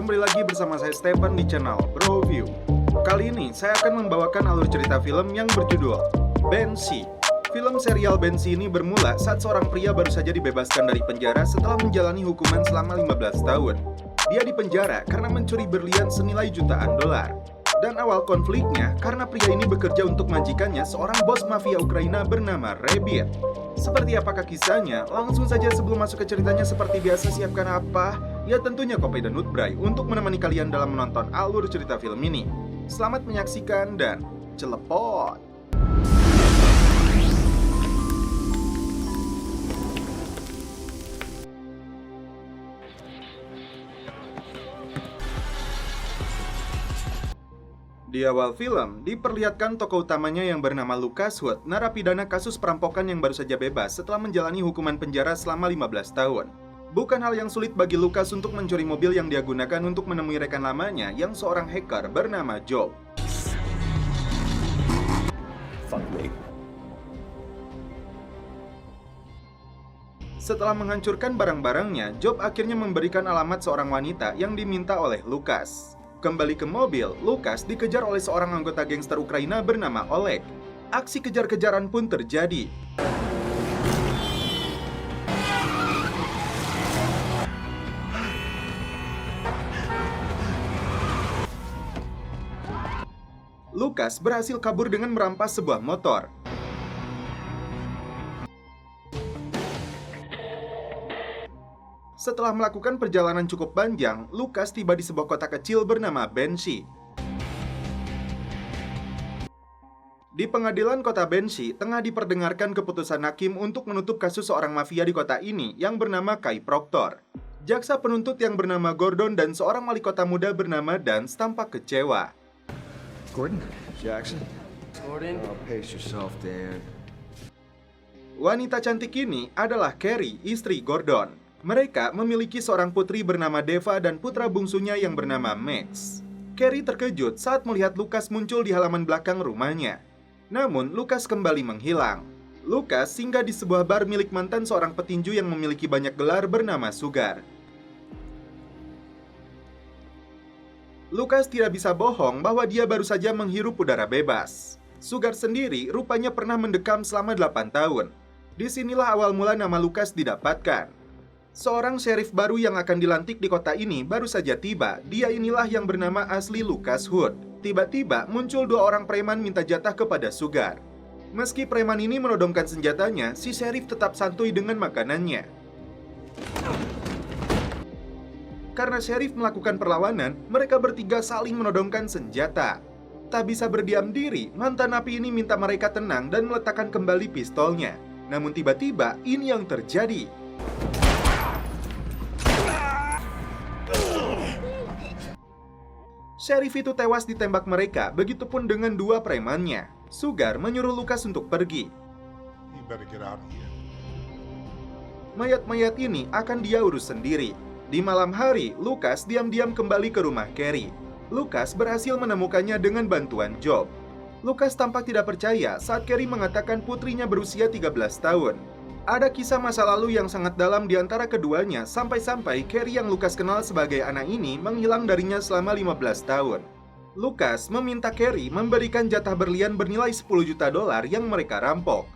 kembali lagi bersama saya Stephen di channel Bro View. Kali ini saya akan membawakan alur cerita film yang berjudul Banshee. Film serial Banshee ini bermula saat seorang pria baru saja dibebaskan dari penjara setelah menjalani hukuman selama 15 tahun. Dia dipenjara karena mencuri berlian senilai jutaan dolar. Dan awal konfliknya karena pria ini bekerja untuk majikannya, seorang bos mafia Ukraina bernama Rabbit. Seperti apakah kisahnya? Langsung saja sebelum masuk ke ceritanya, seperti biasa siapkan apa? Ya tentunya kopi dan nutbray untuk menemani kalian dalam menonton alur cerita film ini. Selamat menyaksikan dan celepot! Di awal film, diperlihatkan tokoh utamanya yang bernama Lucas Hood, narapidana kasus perampokan yang baru saja bebas setelah menjalani hukuman penjara selama 15 tahun. Bukan hal yang sulit bagi Lucas untuk mencuri mobil yang dia gunakan untuk menemui rekan lamanya yang seorang hacker bernama Job. Fuck me. Setelah menghancurkan barang-barangnya, Job akhirnya memberikan alamat seorang wanita yang diminta oleh Lucas. Kembali ke mobil, Lucas dikejar oleh seorang anggota gangster Ukraina bernama Oleg. Aksi kejar-kejaran pun terjadi. Lucas berhasil kabur dengan merampas sebuah motor. Setelah melakukan perjalanan cukup panjang, Lucas tiba di sebuah kota kecil bernama Banshee. Di pengadilan kota Banshee, tengah diperdengarkan keputusan hakim untuk menutup kasus seorang mafia di kota ini yang bernama Kai Proctor. Jaksa penuntut yang bernama Gordon dan seorang wali kota muda bernama Dance tampak kecewa. Gordon? Jackson? Gordon? Oh, pace yourself, Dan. Wanita cantik ini adalah Carrie, istri Gordon. Mereka memiliki seorang putri bernama Deva dan putra bungsunya yang bernama Max. Carrie terkejut saat melihat Lucas muncul di halaman belakang rumahnya. Namun, Lucas kembali menghilang. Lucas singgah di sebuah bar milik mantan seorang petinju yang memiliki banyak gelar bernama Sugar. Lucas tidak bisa bohong bahwa dia baru saja menghirup udara bebas. Sugar sendiri rupanya pernah mendekam selama 8 tahun. Disinilah awal mula nama Lucas didapatkan. Seorang sheriff baru yang akan dilantik di kota ini baru saja tiba. Dia inilah yang bernama asli Lucas Hood. Tiba-tiba muncul dua orang preman minta jatah kepada Sugar. Meski preman ini menodongkan senjatanya, si sheriff tetap santuy dengan makanannya. Karena sheriff melakukan perlawanan, mereka bertiga saling menodongkan senjata. Tak bisa berdiam diri, mantan napi ini minta mereka tenang dan meletakkan kembali pistolnya. Namun tiba-tiba ini yang terjadi. Sheriff itu tewas ditembak mereka, begitupun dengan dua premannya. Sugar menyuruh Lucas untuk pergi. You better get out of here. Mayat-mayat ini akan dia urus sendiri. Di malam hari, Lucas diam-diam kembali ke rumah Carrie. Lucas berhasil menemukannya dengan bantuan Job. Lucas tampak tidak percaya saat Carrie mengatakan putrinya berusia 13 tahun. Ada kisah masa lalu yang sangat dalam di antara keduanya, sampai-sampai Carrie yang Lucas kenal sebagai anak ini menghilang darinya selama 15 tahun. Lucas meminta Carrie memberikan jatah berlian bernilai 10 juta dolar yang mereka rampok.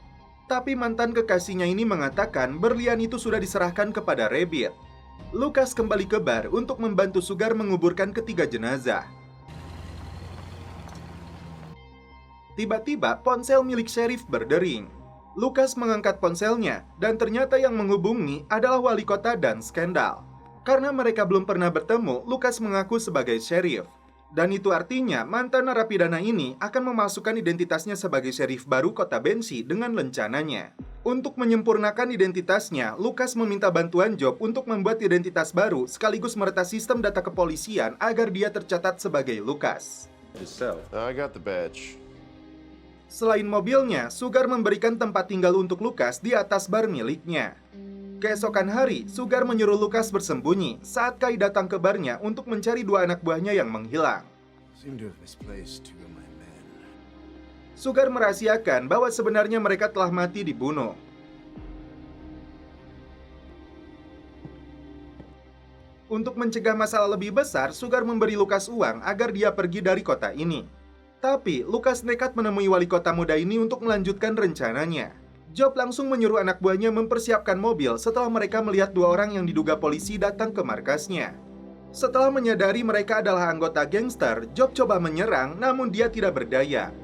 Tapi mantan kekasihnya ini mengatakan berlian itu sudah diserahkan kepada Rabbit. Lucas kembali ke bar untuk membantu Sugar menguburkan ketiga jenazah. Tiba-tiba ponsel milik sheriff berdering. Lucas mengangkat ponselnya, dan ternyata yang menghubungi adalah wali kota dan skandal. Karena mereka belum pernah bertemu, Lucas mengaku sebagai sheriff. Dan itu artinya mantan narapidana ini akan memasukkan identitasnya sebagai sheriff baru kota Banshee dengan lencananya. Untuk menyempurnakan identitasnya, Lucas meminta bantuan Job untuk membuat identitas baru sekaligus meretas sistem data kepolisian agar dia tercatat sebagai Lucas. I got the badge. Selain mobilnya, Sugar memberikan tempat tinggal untuk Lucas di atas bar miliknya. Keesokan hari, Sugar menyuruh Lucas bersembunyi saat Kai datang ke barnya untuk mencari dua anak buahnya yang menghilang. Sugar merahasiakan bahwa sebenarnya mereka telah mati dibunuh. Untuk mencegah masalah lebih besar, Sugar memberi Lucas uang agar dia pergi dari kota ini. Tapi, Lucas nekat menemui wali kota muda ini untuk melanjutkan rencananya. Job langsung menyuruh anak buahnya mempersiapkan mobil setelah mereka melihat dua orang yang diduga polisi datang ke markasnya. Setelah menyadari mereka adalah anggota gangster, Job coba menyerang, namun dia tidak berdaya.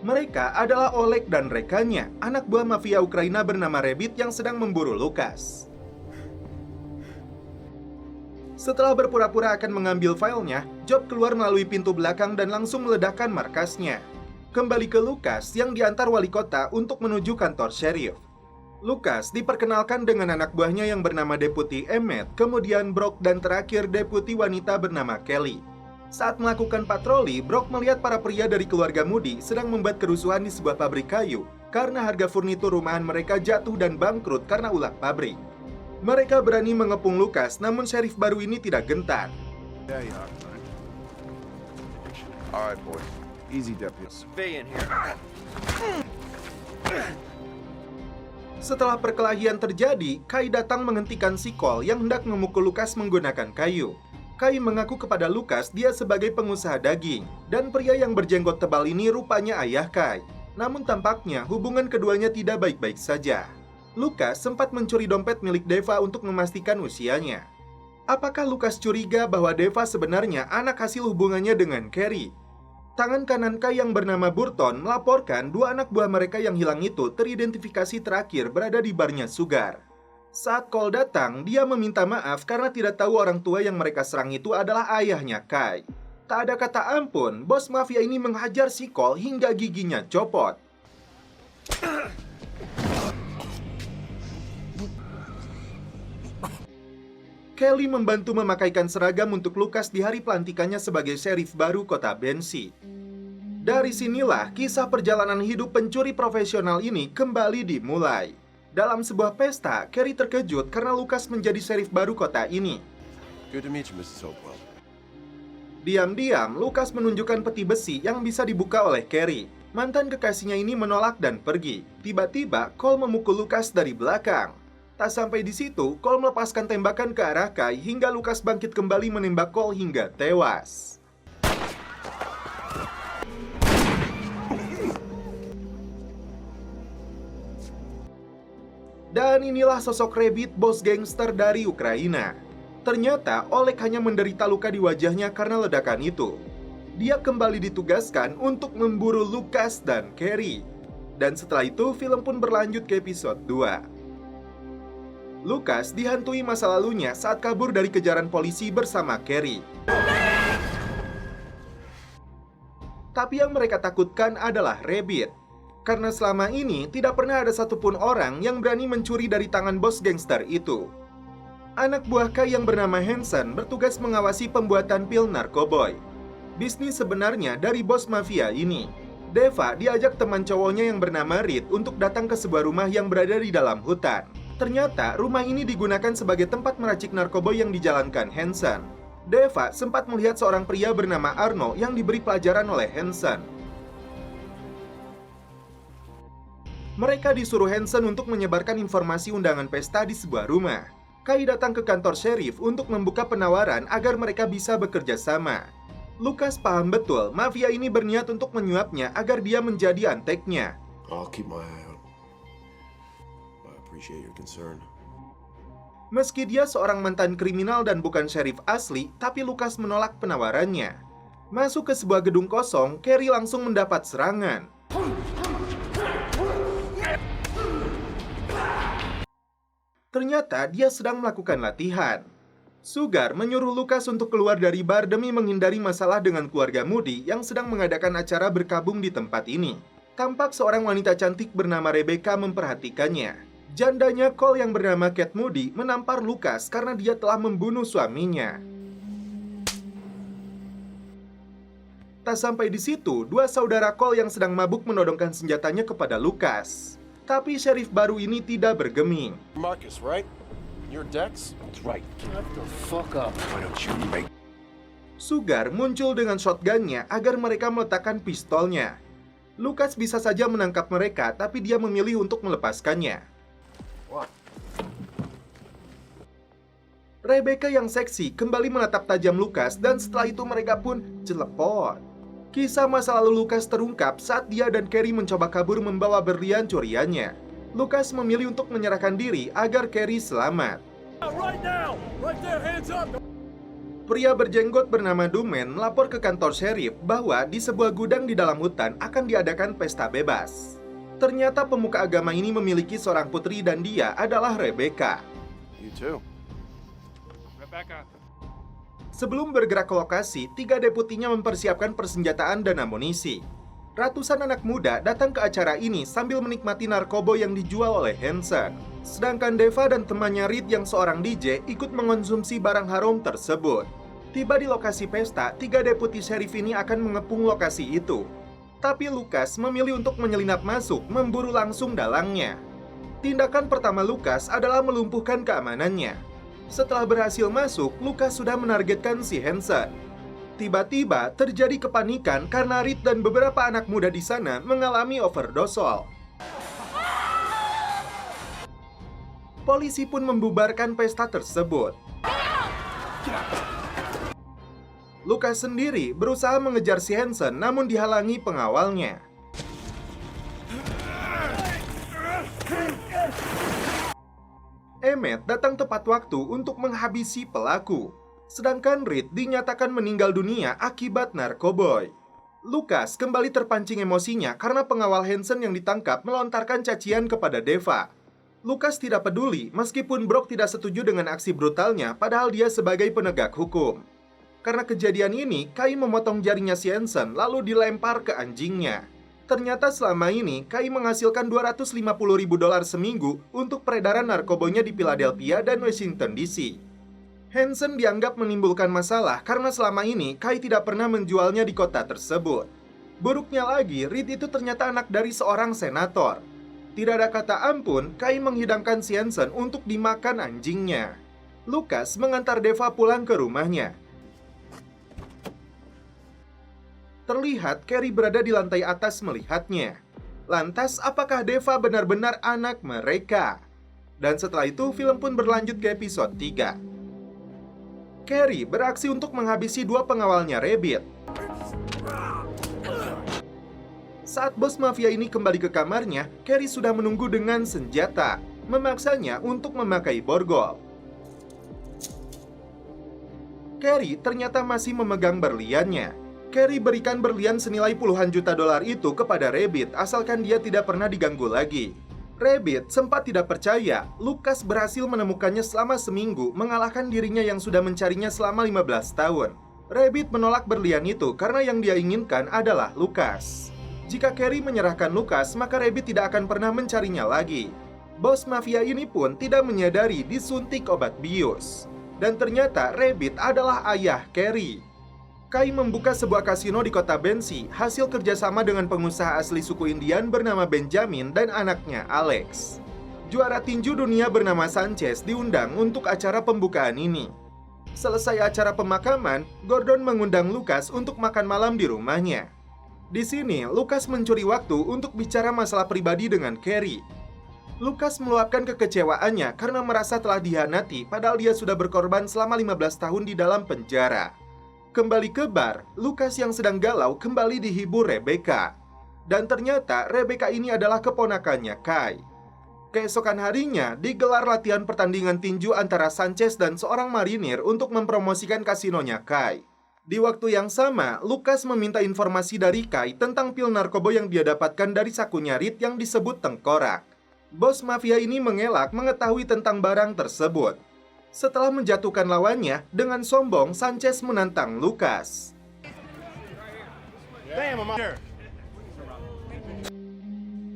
Mereka adalah Oleg dan rekannya, anak buah mafia Ukraina bernama Rabbit yang sedang memburu Lucas. Setelah berpura-pura akan mengambil filenya, Job keluar melalui pintu belakang dan langsung meledakkan markasnya. Kembali ke Lucas yang diantar wali kota untuk menuju kantor sheriff. Lucas diperkenalkan dengan anak buahnya yang bernama Deputi Emmett, kemudian Brock, dan terakhir Deputi wanita bernama Kelly. Saat melakukan patroli, Brock melihat para pria dari keluarga Moody sedang membuat kerusuhan di sebuah pabrik kayu karena harga furnitur rumahan mereka jatuh dan bangkrut karena ulah pabrik. Mereka berani mengepung Lucas, namun sheriff baru ini tidak gentar. Yeah, yeah. All right, boys. Easy, deputy. Civilian here. Setelah perkelahian terjadi, Kai datang menghentikan si Cole yang hendak memukul Lucas menggunakan kayu. Kai mengaku kepada Lucas dia sebagai pengusaha daging, dan pria yang berjenggot tebal ini rupanya ayah Kai. Namun tampaknya hubungan keduanya tidak baik-baik saja. Lucas sempat mencuri dompet milik Deva untuk memastikan usianya. Apakah Lucas curiga bahwa Deva sebenarnya anak hasil hubungannya dengan Carrie? Tangan kanan Kai yang bernama Burton melaporkan dua anak buah mereka yang hilang itu teridentifikasi terakhir berada di barnya Sugar. Saat Cole datang, dia meminta maaf karena tidak tahu orang tua yang mereka serang itu adalah ayahnya Kai. Tak ada kata ampun, bos mafia ini menghajar si Cole hingga giginya copot. Kelly membantu memakaikan seragam untuk Lucas di hari pelantikannya sebagai sheriff baru kota Bensi. Dari sinilah kisah perjalanan hidup pencuri profesional ini kembali dimulai. Dalam sebuah pesta, Carrie terkejut karena Lucas menjadi sheriff baru kota ini. Good to meet you, Mrs. Hopewell. Diam-diam, Lucas menunjukkan peti besi yang bisa dibuka oleh Carrie. Mantan kekasihnya ini menolak dan pergi. Tiba-tiba, Cole memukul Lucas dari belakang. Tak sampai di situ, Cole melepaskan tembakan ke arah Kai hingga Lucas bangkit kembali menembak Cole hingga tewas. Dan inilah sosok Rabbit, bos gangster dari Ukraina. Ternyata Oleg hanya menderita luka di wajahnya karena ledakan itu. Dia kembali ditugaskan untuk memburu Lucas dan Carrie. Dan setelah itu, film pun berlanjut ke episode 2. Lucas dihantui masa lalunya saat kabur dari kejaran polisi bersama Carrie. Tapi yang mereka takutkan adalah Rabbit. Karena selama ini tidak pernah ada satupun orang yang berani mencuri dari tangan bos gangster itu. Anak buah Kai yang bernama Hansen bertugas mengawasi pembuatan pil narkoboy. Bisnis sebenarnya dari bos mafia ini. Deva diajak teman cowoknya yang bernama Reed untuk datang ke sebuah rumah yang berada di dalam hutan. Ternyata rumah ini digunakan sebagai tempat meracik narkoboy yang dijalankan Hansen. Deva sempat melihat seorang pria bernama Arno yang diberi pelajaran oleh Hansen. Mereka disuruh Hansen untuk menyebarkan informasi undangan pesta di sebuah rumah. Kai datang ke kantor sheriff untuk membuka penawaran agar mereka bisa bekerja sama. Lucas paham betul mafia ini berniat untuk menyuapnya agar dia menjadi anteknya. I'll keep my eye out. I appreciate your concern. Meski dia seorang mantan kriminal dan bukan sheriff asli, tapi Lucas menolak penawarannya. Masuk ke sebuah gedung kosong, Carrie langsung mendapat serangan. Ternyata dia sedang melakukan latihan. Sugar menyuruh Lucas untuk keluar dari bar demi menghindari masalah dengan keluarga Moody yang sedang mengadakan acara berkabung di tempat ini. Tampak seorang wanita cantik bernama Rebecca memperhatikannya. Jandanya Cole yang bernama Kate Moody menampar Lucas karena dia telah membunuh suaminya. Tak sampai di situ, dua saudara Cole yang sedang mabuk menodongkan senjatanya kepada Lucas. Tapi sheriff baru ini tidak bergeming. Marcus, right? Your Dex? That's right. Shut the fuck up. Why don't you make... Sugar muncul dengan shotgunnya agar mereka meletakkan pistolnya. Lucas bisa saja menangkap mereka, tapi dia memilih untuk melepaskannya. What? Rebecca yang seksi kembali menatap tajam Lucas dan setelah itu mereka pun celepot. Kisah masa lalu Lucas terungkap saat dia dan Carrie mencoba kabur membawa berlian curiannya. Lucas memilih untuk menyerahkan diri agar Carrie selamat. Pria berjenggot bernama Dumen melapor ke kantor sheriff bahwa di sebuah gudang di dalam hutan akan diadakan pesta bebas. Ternyata pemuka agama ini memiliki seorang putri dan dia adalah Rebecca. You too. Rebecca. Sebelum bergerak ke lokasi, 3 deputinya mempersiapkan persenjataan dan amunisi. Ratusan anak muda datang ke acara ini sambil menikmati narkoba yang dijual oleh Hansen. Sedangkan Deva dan temannya Reed yang seorang DJ ikut mengonsumsi barang haram tersebut. Tiba di lokasi pesta, 3 deputi sheriff ini akan mengepung lokasi itu. Tapi Lucas memilih untuk menyelinap masuk, memburu langsung dalangnya. Tindakan pertama Lucas adalah melumpuhkan keamanannya. Setelah berhasil masuk, Lucas sudah menargetkan si Hansen. Tiba-tiba terjadi kepanikan karena Reed dan beberapa anak muda di sana mengalami overdosol. Polisi pun membubarkan pesta tersebut. Lucas sendiri berusaha mengejar si Hansen namun dihalangi pengawalnya. Emmett datang tepat waktu untuk menghabisi pelaku. Sedangkan Reed dinyatakan meninggal dunia akibat narkoboy. Lucas kembali terpancing emosinya karena pengawal Hansen yang ditangkap melontarkan cacian kepada Deva. Lucas tidak peduli meskipun Brock tidak setuju dengan aksi brutalnya padahal dia sebagai penegak hukum. Karena kejadian ini, Kai memotong jarinya si Hansen lalu dilempar ke anjingnya. Ternyata selama ini, Kai menghasilkan $250.000 seminggu untuk peredaran narkobonya di Philadelphia dan Washington DC. Hansen dianggap menimbulkan masalah karena selama ini Kai tidak pernah menjualnya di kota tersebut. Buruknya lagi, Reed itu ternyata anak dari seorang senator. Tidak ada kata ampun, Kai menghidangkan si Hansen untuk dimakan anjingnya. Lucas mengantar Deva pulang ke rumahnya. Terlihat Carrie berada di lantai atas melihatnya. Lantas, apakah Deva benar-benar anak mereka? Dan setelah itu, film pun berlanjut ke episode 3. Carrie beraksi untuk menghabisi 2 pengawalnya Rabbit. Saat bos mafia ini kembali ke kamarnya, Carrie sudah menunggu dengan senjata, memaksanya untuk memakai borgol. Carrie ternyata masih memegang berliannya. Carrie berikan berlian senilai puluhan juta dolar itu kepada Rabbit asalkan dia tidak pernah diganggu lagi. Rabbit sempat tidak percaya, Lucas berhasil menemukannya selama seminggu mengalahkan dirinya yang sudah mencarinya selama 15 tahun. Rabbit menolak berlian itu karena yang dia inginkan adalah Lucas. Jika Carrie menyerahkan Lucas, maka Rabbit tidak akan pernah mencarinya lagi. Bos mafia ini pun tidak menyadari disuntik obat bius. Dan ternyata Rabbit adalah ayah Carrie. Kai membuka sebuah kasino di kota Bensi, hasil kerjasama dengan pengusaha asli suku Indian bernama Benjamin dan anaknya Alex. Juara tinju dunia bernama Sanchez diundang untuk acara pembukaan ini. Selesai acara pemakaman, Gordon mengundang Lucas untuk makan malam di rumahnya. Di sini, Lucas mencuri waktu untuk bicara masalah pribadi dengan Carrie. Lucas meluapkan kekecewaannya karena merasa telah dihianati padahal dia sudah berkorban selama 15 tahun di dalam penjara. Kembali ke bar, Lucas yang sedang galau kembali dihibur Rebecca. Dan ternyata Rebecca ini adalah keponakannya Kai. Keesokan harinya digelar latihan pertandingan tinju antara Sanchez dan seorang marinir untuk mempromosikan kasinonya Kai. Di waktu yang sama, Lucas meminta informasi dari Kai tentang pil narkoba yang dia dapatkan dari sakunya Reed yang disebut tengkorak. Bos mafia ini mengelak mengetahui tentang barang tersebut. Setelah menjatuhkan lawannya, dengan sombong Sanchez menantang Lucas.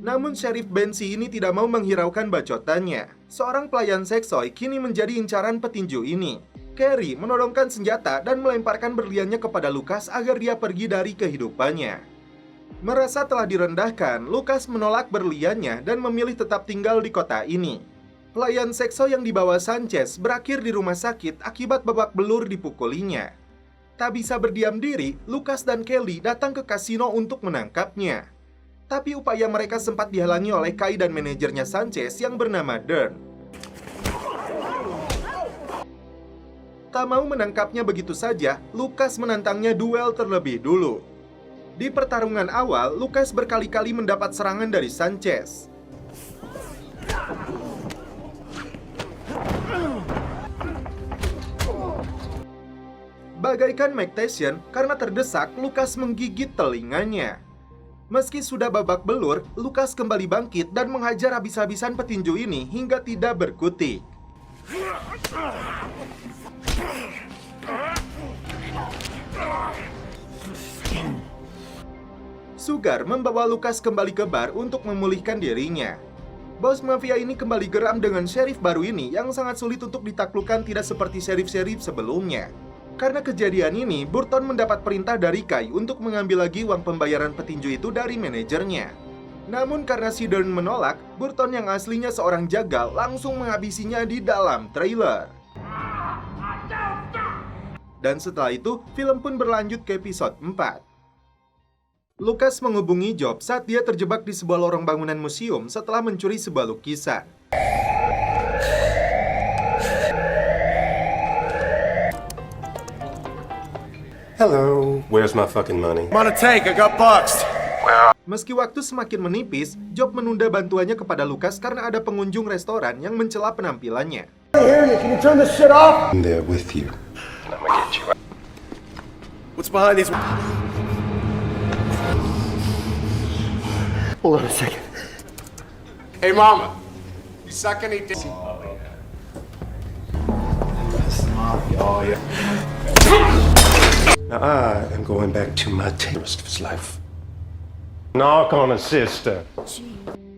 Namun Sheriff Bensi ini tidak mau menghiraukan bacotannya. Seorang pelayan seksoy kini menjadi incaran petinju ini. Carrie menodongkan senjata dan melemparkan berliannya kepada Lucas agar dia pergi dari kehidupannya. Merasa telah direndahkan, Lucas menolak berliannya dan memilih tetap tinggal di kota ini. Pelayan sekso yang dibawa Sanchez berakhir di rumah sakit akibat babak belur dipukulinya. Tak bisa berdiam diri, Lucas dan Kelly datang ke kasino untuk menangkapnya. Tapi upaya mereka sempat dihalangi oleh Kai dan manajernya Sanchez yang bernama Dern. Tak mau menangkapnya begitu saja, Lucas menantangnya duel terlebih dulu. Di pertarungan awal, Lucas berkali-kali mendapat serangan dari Sanchez. Bagaikan Mike Tyson, karena terdesak, Lucas menggigit telinganya. Meski sudah babak belur, Lucas kembali bangkit dan menghajar habis-habisan petinju ini hingga tidak berkutik. Sugar membawa Lucas kembali ke bar untuk memulihkan dirinya. Bos mafia ini kembali geram dengan sheriff baru ini yang sangat sulit untuk ditaklukkan, tidak seperti sheriff-sheriff sebelumnya. Karena kejadian ini, Burton mendapat perintah dari Kai untuk mengambil lagi uang pembayaran petinju itu dari manajernya. Namun karena si Dern menolak, Burton yang aslinya seorang jagal langsung menghabisinya di dalam trailer. Dan setelah itu, film pun berlanjut ke episode 4. Lucas menghubungi Job saat dia terjebak di sebuah lorong bangunan museum setelah mencuri sebuah lukisan. Hello. Where's my fucking money? I'm on a tank, I got boxed. Meski waktu semakin menipis, Job menunda bantuannya kepada Lucas karena ada pengunjung restoran yang mencela penampilannya. I'm there with you. What's behind these? Hold on a second. Hey, mama. You suck any dick? Now I am going back to my rest of his life. Knock on a sister.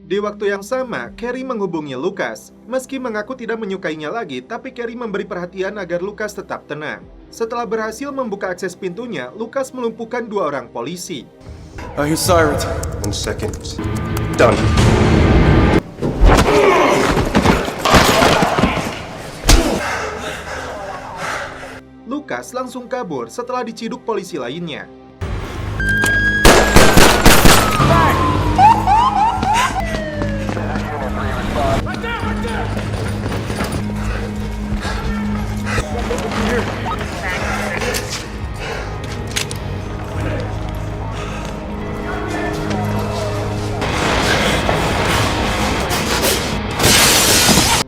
Di waktu yang sama, Carrie menghubungi Lucas. Meski mengaku tidak menyukainya lagi, tapi Carrie memberi perhatian agar Lucas tetap tenang. Setelah berhasil membuka akses pintunya, Lucas melumpuhkan 2 orang polisi. I hear sirens. 1 second. Done. Lucas langsung kabur setelah diciduk polisi lainnya.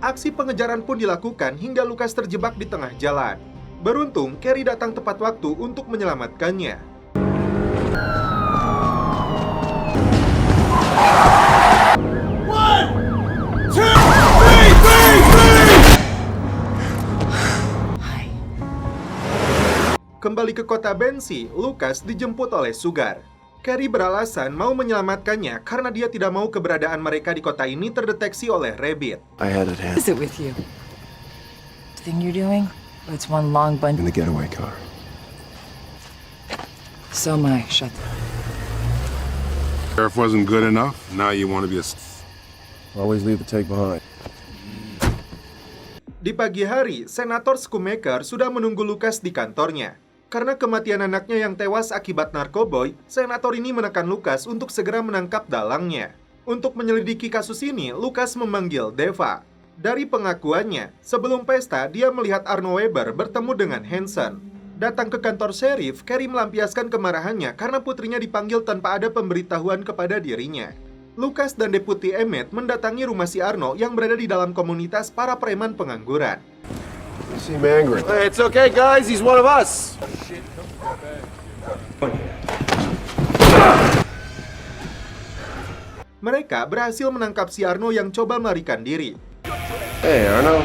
Aksi pengejaran pun dilakukan hingga Lucas terjebak di tengah jalan. Beruntung, Carrie datang tepat waktu untuk menyelamatkannya. Kembali ke kota Bensi, Lucas dijemput oleh Sugar. Carrie beralasan mau menyelamatkannya karena dia tidak mau keberadaan mereka di kota ini terdeteksi oleh Rabbit. I had it Is it with you? Thing you're doing? It's one long in bunch. the getaway car. So am I. Shut the... Sheriff wasn't good enough. Now you want to be a... Always leave the take behind. Di pagi hari, Senator Schumacher sudah menunggu Lucas di kantornya. Karena kematian anaknya yang tewas akibat narkoboy, senator ini menekan Lucas untuk segera menangkap dalangnya. Untuk menyelidiki kasus ini, Lucas memanggil Deva. Dari pengakuannya, sebelum pesta dia melihat Arno Weber bertemu dengan Hansen. Datang ke kantor sheriff, Carrie melampiaskan kemarahannya karena putrinya dipanggil tanpa ada pemberitahuan kepada dirinya. Lucas dan Deputi Emmett mendatangi rumah si Arno yang berada di dalam komunitas para preman pengangguran. You seem angry. Hey, it's okay, guys. He's one of us. Mereka berhasil menangkap si Arno yang coba melarikan diri. Hey, Arno.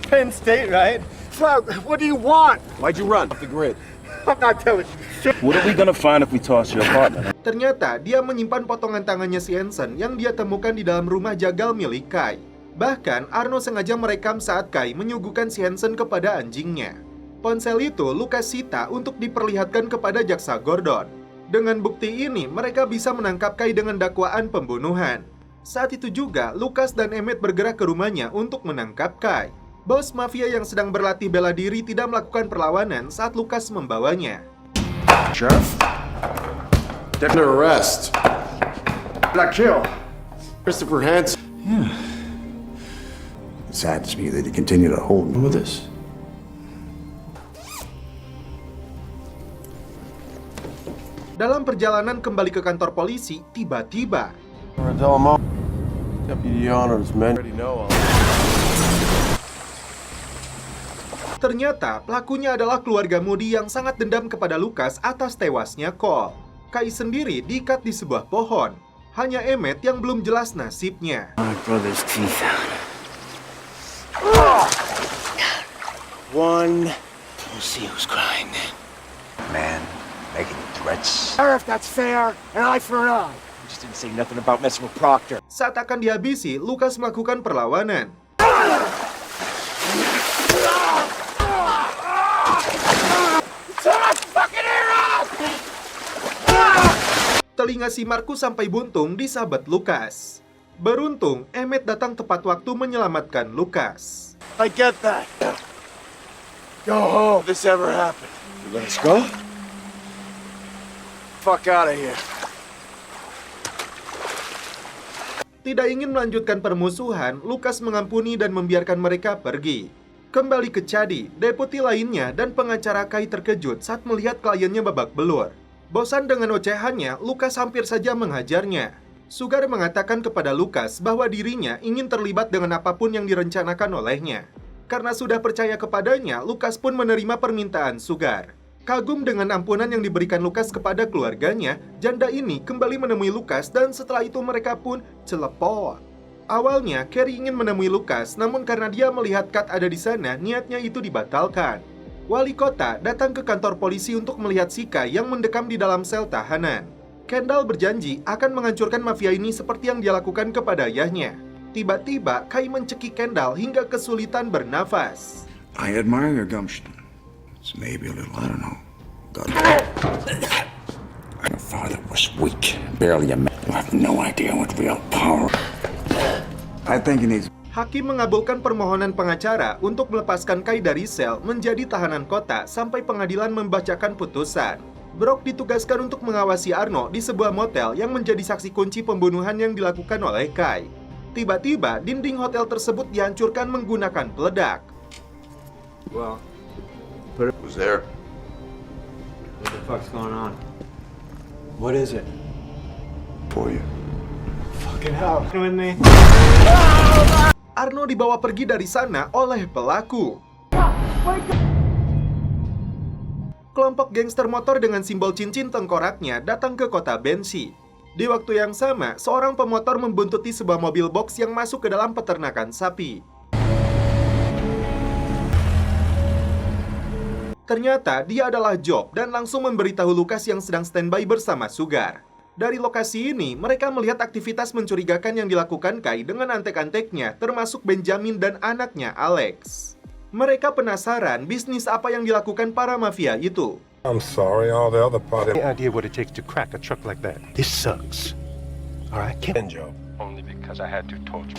Penn State, right? What do you want? Why'd you run? Off the grid. I'm not telling you. What are we gonna find if we toss your apartment? Ternyata dia menyimpan potongan tangannya si Hansen yang dia temukan di dalam rumah jagal milik Kai. Bahkan Arno sengaja merekam saat Kai menyuguhkan si Hansen kepada anjingnya. Ponsel itu Lucas sita untuk diperlihatkan kepada jaksa Gordon. Dengan bukti ini mereka bisa menangkap Kai dengan dakwaan pembunuhan. Saat itu juga Lucas dan Emmett bergerak ke rumahnya untuk menangkap Kai. Bos mafia yang sedang berlatih bela diri tidak melakukan perlawanan saat Lucas membawanya. Sheriff? They're under arrest. Not kill. Christopher Hansen. It saddens me that you continue to hold me with this. Dalam perjalanan kembali ke kantor polisi, tiba-tiba Deputy Honors, man. Already know all. ternyata pelakunya adalah keluarga Moody yang sangat dendam kepada Lucas atas tewasnya Cole. Kai sendiri diikat di sebuah pohon. Hanya Emmett yang belum jelas nasibnya. My brother's teeth out. One. We'll see who's crying then. Man, making threats. Sheriff, that's fair. An eye for an eye. You just didn't say nothing about messing with Proctor. Saat akan dihabisi, Lucas melakukan perlawanan. Telinga si Marcus sampai buntung disabet Lucas. Beruntung, Emmett datang tepat waktu menyelamatkan Lucas. I get that. Go home. If this ever happened. You let us go? Fuck out of here. Tidak ingin melanjutkan permusuhan, Lucas mengampuni dan membiarkan mereka pergi. Kembali ke Cady, deputi lainnya dan pengacara Kai terkejut saat melihat kliennya babak belur. Bosan dengan ocehannya, Lucas hampir saja menghajarnya. Sugar mengatakan kepada Lucas bahwa dirinya ingin terlibat dengan apapun yang direncanakan olehnya. Karena sudah percaya kepadanya, Lucas pun menerima permintaan Sugar. Kagum dengan ampunan yang diberikan Lucas kepada keluarganya, janda ini kembali menemui Lucas dan setelah itu mereka pun celepot. Awalnya, Carrie ingin menemui Lucas, namun karena dia melihat Kat ada di sana, niatnya itu dibatalkan. Wali kota datang ke kantor polisi untuk melihat si Kai yang mendekam di dalam sel tahanan. Kendall berjanji akan menghancurkan mafia ini seperti yang dia lakukan kepada ayahnya. Tiba-tiba, Kai mencekik Kendall hingga kesulitan bernafas. I admire your gumption. It's maybe a little, I don't know. God. Your father was weak, barely a man. You have no idea what real power. I think he needs. Hakim mengabulkan permohonan pengacara untuk melepaskan Kai dari sel menjadi tahanan kota sampai pengadilan membacakan putusan. Brock ditugaskan untuk mengawasi Arno di sebuah motel yang menjadi saksi kunci pembunuhan yang dilakukan oleh Kai. Tiba-tiba, dinding hotel tersebut dihancurkan menggunakan peledak. Well, Who's there? what the fuck's going on? What is it? For you. Fucking hell. With me. Arno dibawa pergi dari sana oleh pelaku. Kelompok gangster motor dengan simbol cincin tengkoraknya datang ke kota Bensi. Di waktu yang sama, seorang pemotor membuntuti sebuah mobil box yang masuk ke dalam peternakan sapi. Ternyata dia adalah Job dan langsung memberitahu Lucas yang sedang standby bersama Sugar. Dari lokasi ini, mereka melihat aktivitas mencurigakan yang dilakukan Kai dengan antek-anteknya, termasuk Benjamin dan anaknya Alex. Mereka penasaran bisnis apa yang dilakukan para mafia itu. I'm sorry, all the other party. Any idea what it takes to crack a truck like that? This sucks. All right, Ken Joe. Only because I had to torture.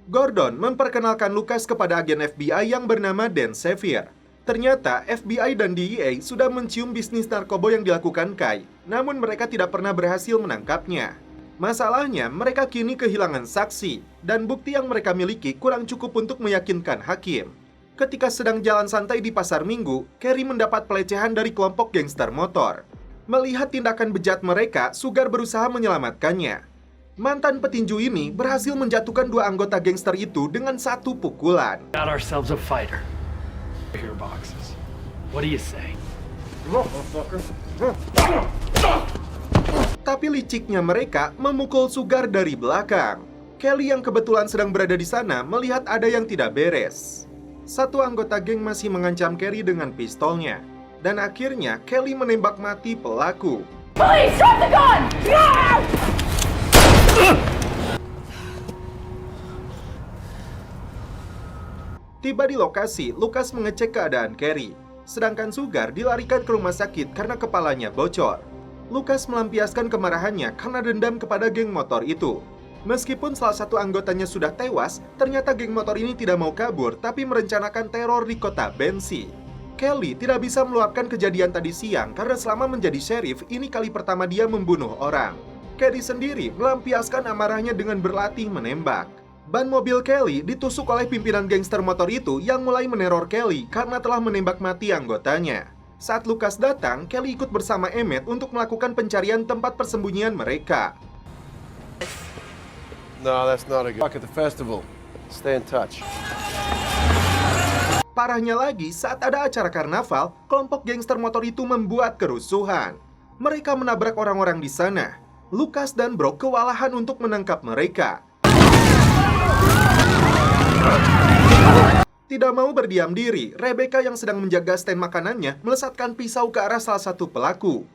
Gordon memperkenalkan Lucas kepada agen FBI yang bernama Dan Sevier. Ternyata FBI dan DEA sudah mencium bisnis narkoba yang dilakukan Kai, namun mereka tidak pernah berhasil menangkapnya. Masalahnya, mereka kini kehilangan saksi, dan bukti yang mereka miliki kurang cukup untuk meyakinkan hakim. Ketika sedang jalan santai di pasar Minggu, Carrie mendapat pelecehan dari kelompok gangster motor. Melihat tindakan bejat mereka, Sugar berusaha menyelamatkannya. Mantan petinju ini berhasil menjatuhkan dua anggota gangster itu dengan satu pukulan. Got ourselves a fighter. Here boxes. What do you say? Tapi liciknya mereka memukul Sugar dari belakang. Kelly yang kebetulan sedang berada di sana melihat ada yang tidak beres. Satu anggota geng masih mengancam Carrie dengan pistolnya. Dan akhirnya Kelly menembak mati pelaku. Police, drop the gun! No! Tiba di lokasi, Lucas mengecek keadaan Carrie. Sedangkan Sugar dilarikan ke rumah sakit karena kepalanya bocor. Lucas melampiaskan kemarahannya karena dendam kepada geng motor itu. Meskipun salah satu anggotanya sudah tewas, ternyata geng motor ini tidak mau kabur, tapi merencanakan teror di kota Bensi. Kelly tidak bisa meluapkan kejadian tadi siang karena selama menjadi sheriff, ini kali pertama dia membunuh orang. Carrie sendiri melampiaskan amarahnya dengan berlatih menembak. Ban mobil Kelly ditusuk oleh pimpinan gangster motor itu yang mulai meneror Kelly karena telah menembak mati anggotanya. Saat Lucas datang, Kelly ikut bersama Emmett untuk melakukan pencarian tempat persembunyian mereka. No, that's not a good luck at the festival. Stay in touch. Parahnya lagi, saat ada acara karnaval, kelompok gangster motor itu membuat kerusuhan. Mereka menabrak orang-orang di sana. Lucas dan Brock kewalahan untuk menangkap mereka. Tidak mau berdiam diri, Rebecca yang sedang menjaga stand makanannya melesatkan pisau ke arah salah satu pelaku.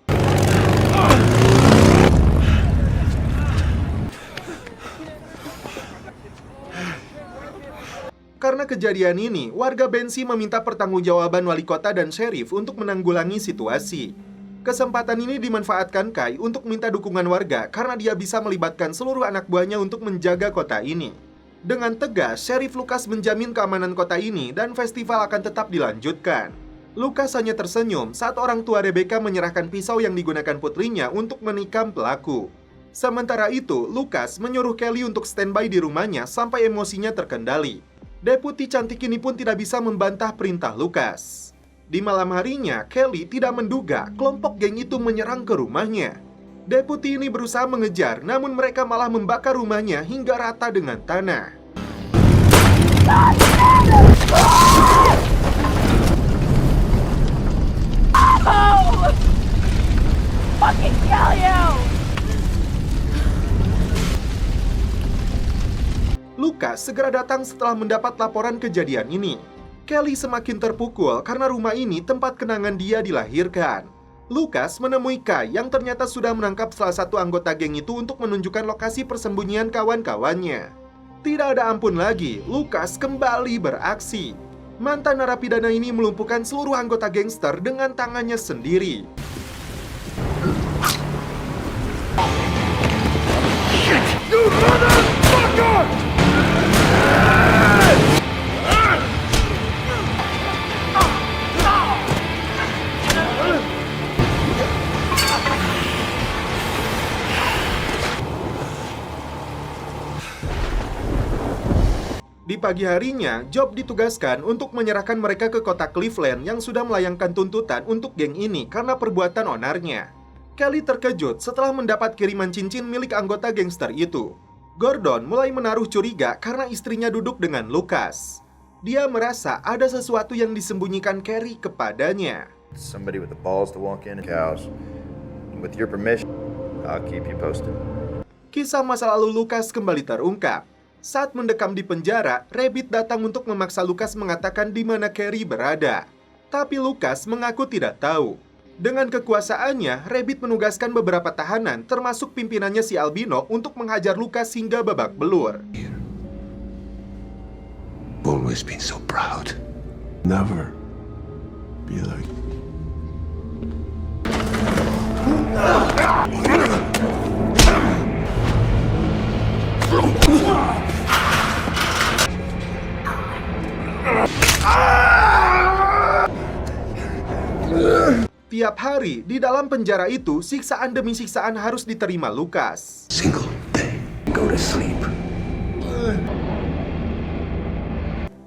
Karena kejadian ini, warga Bensi meminta pertanggungjawaban wali kota dan sheriff untuk menanggulangi situasi. Kesempatan ini dimanfaatkan Kai untuk minta dukungan warga karena dia bisa melibatkan seluruh anak buahnya untuk menjaga kota ini. Dengan tegas, Sheriff Lucas menjamin keamanan kota ini dan festival akan tetap dilanjutkan. Lucas hanya tersenyum saat orang tua Rebecca menyerahkan pisau yang digunakan putrinya untuk menikam pelaku. Sementara itu, Lucas menyuruh Kelly untuk standby di rumahnya sampai emosinya terkendali. Deputi cantik ini pun tidak bisa membantah perintah Lucas. Di malam harinya, Kelly tidak menduga kelompok geng itu menyerang ke rumahnya. Deputi ini berusaha mengejar, namun mereka malah membakar rumahnya hingga rata dengan tanah. Lucas segera datang setelah mendapat laporan kejadian ini. Kelly semakin terpukul karena rumah ini tempat kenangan dia dilahirkan. Lucas menemui Kai yang ternyata sudah menangkap salah satu anggota geng itu untuk menunjukkan lokasi persembunyian kawan-kawannya. Tidak ada ampun lagi, Lucas kembali beraksi. Mantan narapidana ini melumpuhkan seluruh anggota gangster dengan tangannya sendiri. Di pagi harinya, Job ditugaskan untuk menyerahkan mereka ke kota Cleveland yang sudah melayangkan tuntutan untuk geng ini karena perbuatan onarnya. Kelly terkejut setelah mendapat kiriman cincin milik anggota gangster itu. Gordon mulai menaruh curiga karena istrinya duduk dengan Lucas. Dia merasa ada sesuatu yang disembunyikan Carrie kepadanya. Somebody with the balls to walk in and cows. With your permission, I'll keep you posted. Kisah masa lalu Lucas kembali terungkap. Saat mendekam di penjara, Rabbit datang untuk memaksa Lucas mengatakan di mana Carrie berada. Tapi Lucas mengaku tidak tahu. Dengan kekuasaannya, Rabbit menugaskan beberapa tahanan, termasuk pimpinannya si Albino, untuk menghajar Lucas hingga babak belur. Always been so proud. Never be like. Tiap hari, di dalam penjara itu, siksaan demi siksaan harus diterima Lucas. Single day, go to sleep.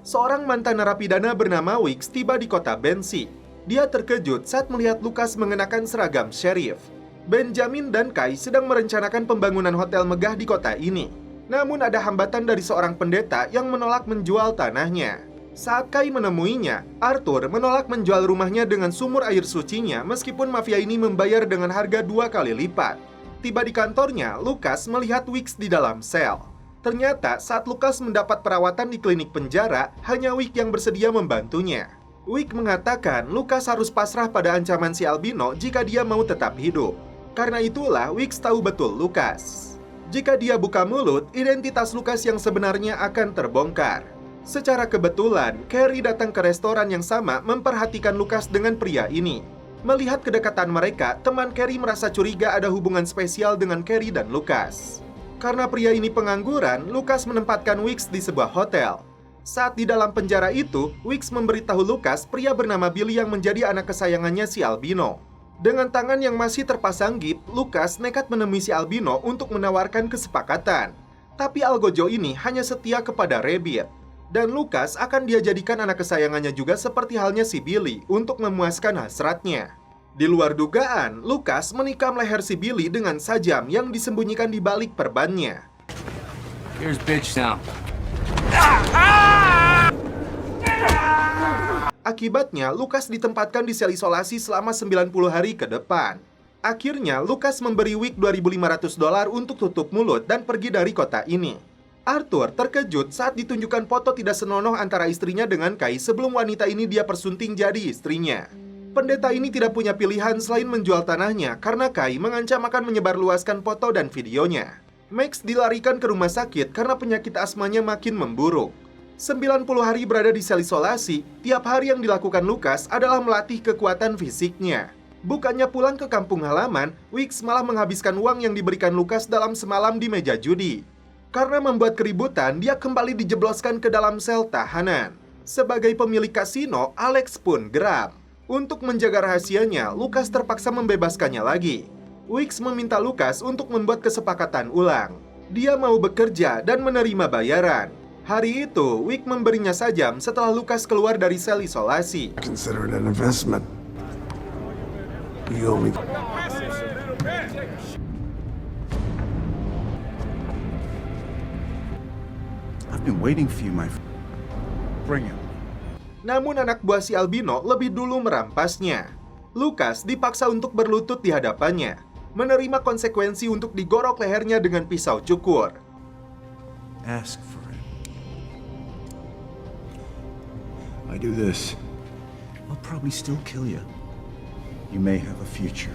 Seorang mantan narapidana bernama Wicks tiba di kota Bensi. Dia terkejut saat melihat Lucas mengenakan seragam sheriff. Benjamin dan Kai sedang merencanakan pembangunan hotel megah di kota ini. Namun ada hambatan dari seorang pendeta yang menolak menjual tanahnya. Saat Kai menemuinya, Arthur menolak menjual rumahnya dengan sumur air sucinya meskipun mafia ini membayar dengan harga 2 kali lipat. Tiba di kantornya, Lucas melihat Wicks di dalam sel. Ternyata saat Lucas mendapat perawatan di klinik penjara, hanya Wicks yang bersedia membantunya. Wicks mengatakan Lucas harus pasrah pada ancaman si Albino jika dia mau tetap hidup. Karena itulah Wicks tahu betul Lucas. Jika dia buka mulut, identitas Lucas yang sebenarnya akan terbongkar. Secara kebetulan, Carrie datang ke restoran yang sama memperhatikan Lucas dengan pria ini. Melihat kedekatan mereka, teman Carrie merasa curiga ada hubungan spesial dengan Carrie dan Lucas. Karena pria ini pengangguran, Lucas menempatkan Wicks di sebuah hotel. Saat di dalam penjara itu, Wicks memberitahu Lucas pria bernama Billy yang menjadi anak kesayangannya si Albino. Dengan tangan yang masih terpasang gip, Lucas nekat menemui si albino untuk menawarkan kesepakatan. Tapi Algojo ini hanya setia kepada Rabbit. Dan Lucas akan dia jadikan anak kesayangannya juga seperti halnya si Billy untuk memuaskan hasratnya. Di luar dugaan, Lucas menikam leher si Billy dengan sajam yang disembunyikan di balik perbannya. Here's bitch now. Akibatnya, Lucas ditempatkan di sel isolasi selama 90 hari ke depan. Akhirnya, Lucas memberi Wick $2.500 untuk tutup mulut dan pergi dari kota ini. Arthur terkejut saat ditunjukkan foto tidak senonoh antara istrinya dengan Kai sebelum wanita ini dia persunting jadi istrinya. Pendeta ini tidak punya pilihan selain menjual tanahnya karena Kai mengancam akan menyebarluaskan foto dan videonya. Max dilarikan ke rumah sakit karena penyakit asmanya makin memburuk. 90 hari berada di sel isolasi, tiap hari yang dilakukan Lucas adalah melatih kekuatan fisiknya. Bukannya pulang ke kampung halaman, Weeks malah menghabiskan uang yang diberikan Lucas dalam semalam di meja judi. Karena membuat keributan, dia kembali dijebloskan ke dalam sel tahanan. Sebagai pemilik kasino, Alex pun geram. Untuk menjaga rahasianya, Lucas terpaksa membebaskannya lagi. Weeks meminta Lucas untuk membuat kesepakatan ulang. Dia mau bekerja dan menerima bayaran. Hari itu, Wick memberinya sajam setelah Lucas keluar dari sel isolasi. Consider it an investment. You owe me. I've been waiting for you, my friend. Bring him. Namun anak buah si albino lebih dulu merampasnya. Lucas dipaksa untuk berlutut di hadapannya, menerima konsekuensi untuk digorok lehernya dengan pisau cukur. Ask for it. I do this, I'll probably still kill you. You may have a future.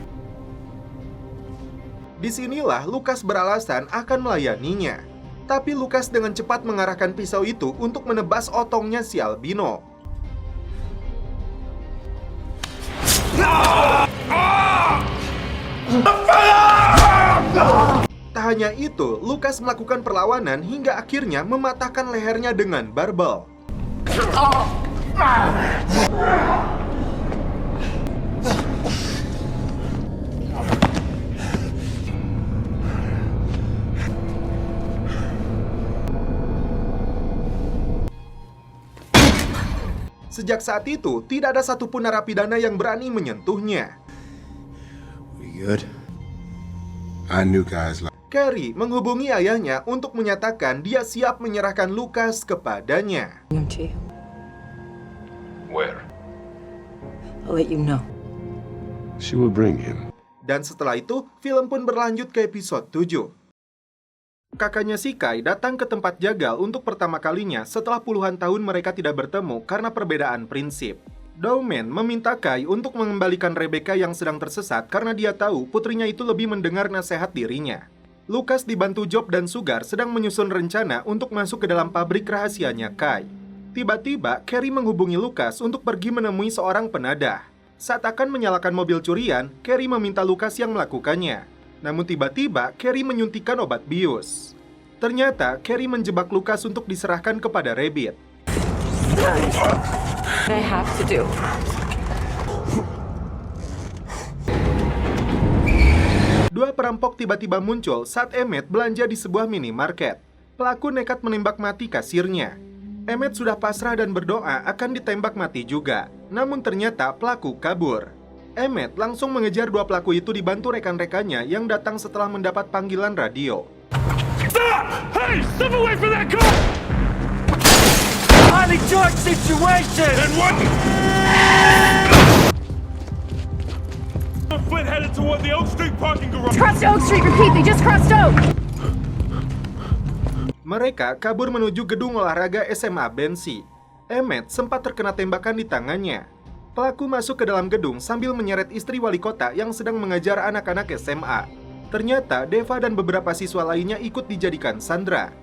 Disinilah Lucas beralasan akan melayaninya. Tapi Lucas dengan cepat mengarahkan pisau itu untuk menebas otongnya si albino. Tak hanya itu, Lucas melakukan perlawanan hingga akhirnya mematahkan lehernya dengan barbel. Sejak saat itu, tidak ada satupun narapidana yang berani menyentuhnya. We good? I knew guys like Carrie menghubungi ayahnya untuk menyatakan dia siap menyerahkan Lucas kepadanya. where? I'll let you know. She will bring him. Dan setelah itu, film pun berlanjut ke episode 7. Kakaknya si Kai datang ke tempat jagal untuk pertama kalinya setelah puluhan tahun mereka tidak bertemu karena perbedaan prinsip. Dawman meminta Kai untuk mengembalikan Rebecca yang sedang tersesat karena dia tahu putrinya itu lebih mendengar nasihat dirinya. Lucas dibantu Job dan Sugar sedang menyusun rencana untuk masuk ke dalam pabrik rahasianya Kai. Tiba-tiba, Carrie menghubungi Lucas untuk pergi menemui seorang penadah. Saat akan menyalakan mobil curian, Carrie meminta Lucas yang melakukannya. Namun tiba-tiba, Carrie menyuntikkan obat bius. Ternyata, Carrie menjebak Lucas untuk diserahkan kepada Rabbit. I have to do. Dua perampok tiba-tiba muncul saat Emmett belanja di sebuah minimarket. Pelaku nekat menembak mati kasirnya. Emmett sudah pasrah dan berdoa akan ditembak mati juga. Namun ternyata pelaku kabur. Emmett langsung mengejar dua pelaku itu dibantu rekan-rekannya yang datang setelah mendapat panggilan radio. Stop! Hey, step away from that car! Highly charged situation! And what? Foot headed toward the Oak Street parking garage. Crossed Oak Street, repeat, they just crossed Oak! Mereka kabur menuju gedung olahraga SMA Bensi. Emmett sempat terkena tembakan di tangannya. Pelaku masuk ke dalam gedung sambil menyeret istri wali kota yang sedang mengajar anak-anak SMA. Ternyata Deva dan beberapa siswa lainnya ikut dijadikan sandera.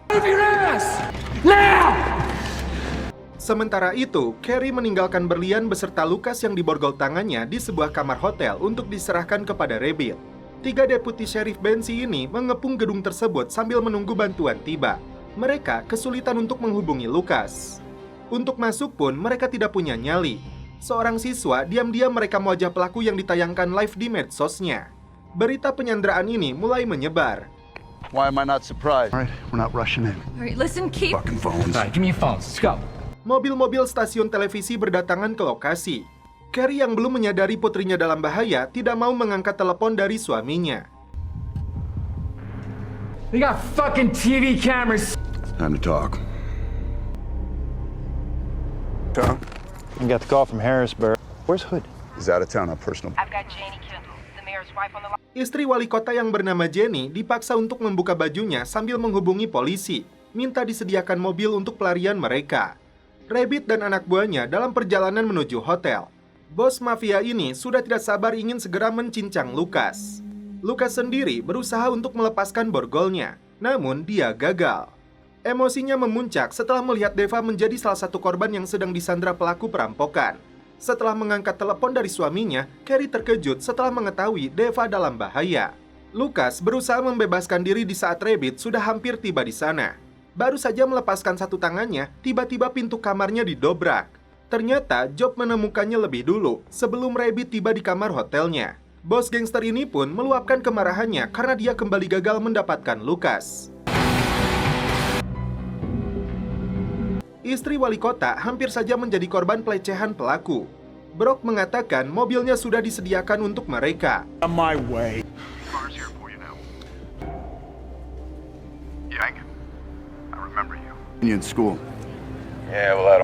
Sementara itu, Carrie meninggalkan berlian beserta Lucas yang diborgol tangannya di sebuah kamar hotel untuk diserahkan kepada Rabbit. 3 deputi sheriff Bensi ini mengepung gedung tersebut sambil menunggu bantuan tiba. Mereka kesulitan untuk menghubungi Lucas. Untuk masuk pun mereka tidak punya nyali. Seorang siswa diam-diam merekam wajah pelaku yang ditayangkan live di medsosnya. Berita penyanderaan ini mulai menyebar. Why am I not surprised? All right, we're not rushing in. All right, listen, keep. Fucking phones. All right, give me your phones. Let's go. Mobil-mobil stasiun televisi berdatangan ke lokasi. Carrie yang belum menyadari putrinya dalam bahaya tidak mau mengangkat telepon dari suaminya. They got fucking TV cameras. Time to talk. Tom? We got the call from Harrisburg. Where's Hood? He's out of town on personal. I've got Janie Kendall, the mayor's wife on the line. Istri wali kota yang bernama Jenny dipaksa untuk membuka bajunya sambil menghubungi polisi, minta disediakan mobil untuk pelarian mereka. Rabbit dan anak buahnya dalam perjalanan menuju hotel. Bos mafia ini sudah tidak sabar ingin segera mencincang Lucas. Lucas sendiri berusaha untuk melepaskan borgolnya, namun dia gagal. Emosinya memuncak setelah melihat Deva menjadi salah satu korban yang sedang disandra pelaku perampokan. Setelah mengangkat telepon dari suaminya, Carrie terkejut setelah mengetahui Deva dalam bahaya. Lucas berusaha membebaskan diri di saat Rabbit sudah hampir tiba di sana. Baru saja melepaskan satu tangannya, tiba-tiba pintu kamarnya didobrak. Ternyata Job menemukannya lebih dulu, sebelum Rabbit tiba di kamar hotelnya. Bos gangster ini pun meluapkan kemarahannya karena dia kembali gagal mendapatkan Lucas. Istri wali kota hampir saja menjadi korban pelecehan pelaku. Brock mengatakan mobilnya sudah disediakan untuk mereka. On my way. Car's here for you now. Yank. I remember you. In school. Yeah, well,